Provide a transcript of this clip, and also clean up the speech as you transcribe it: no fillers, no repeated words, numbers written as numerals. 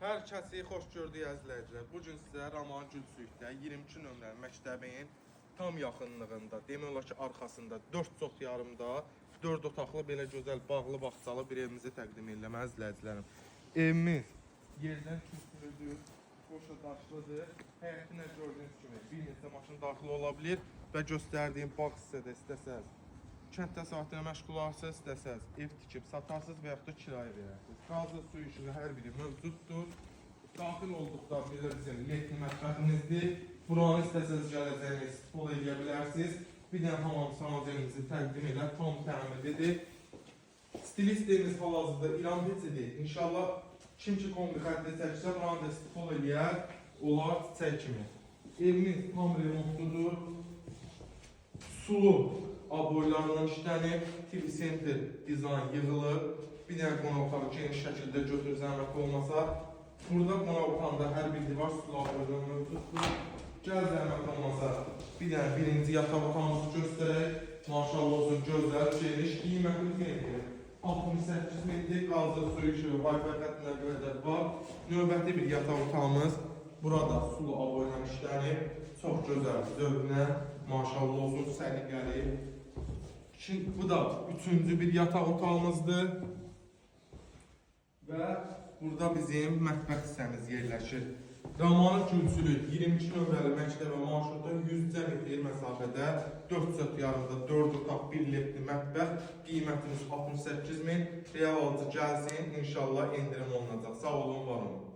Hər kəsi xoş gördük əzizləyicilər. Bu gün sizə Raman Gülsüyükdə 22 nömrəli məktəbin tam yaxınlığında, demək olar ki, arxasında 4 çox yarımda 4 otaqlı belə gözəl bağlı bağçalı bir evimizi təqdim edirəm əzizləyicilərim. Evimiz yerdən kürsülüdür, boşa daşlıdır. Həyətinə gördüyünüz kimi bir neçə maşın daxil ola bilir və göstərdiyim bağ hissədə istəsəz kənd təsərrüfatına məşğul olarsınız, istəsəz ev tikib satarsınız və yaxud da kirayə verərsiniz. Qazı, su işığı hər biri mövcuddur. Daxil olduqda bizim yetki mətbəximizdir. Buranı istəsəz gələcəyiniz pol edə bilərsiniz. Bir dənə hamam sanacağınızı təqdim edə tam təmirlidir. Stilistimiz hal-hazırda İran keçidir. İnşallah kim ki kombi xətti çəksə, buranı da pol eləyər, olar çiçək kimi. Evimiz tam remontludur. Sulu aboylarından işlənib, TV Center dizayn yığılıb. Bir dənə qonaq otağı geniş şəkildə götürür zəhmət olmasa. Burada qonaq otağında hər bir divar sulu aboylar mövcuddur. Gəl zəhmət olmasa bir dənə birinci yataq otağımızı göstərək. Maşallah olsun gözəl, geniş, qiymətli fendir. 68 metrik qazı, su işığı, Wi-Fi xəttinə qədər var. Növbəti bir yataq otağımız. Burada sulu aboyla işlənib. Çox gözəl, zövqlə, maşallah olsun, səliqəli. Bu da üçüncü bir yataq otağımızdır. Və burada bizim mətbəx hissəmiz yerləşir. Ramanı Gülsülük 22 nömrəli məktəbə marşrutda 100 metr məsafədə 4 çöt yarımda 4 otaq, 1 liftli mətbəx, qiymətimiz 68 min. Real alıcı gəlsin, inşallah endirim olunacaq. Sağ olun, var olun.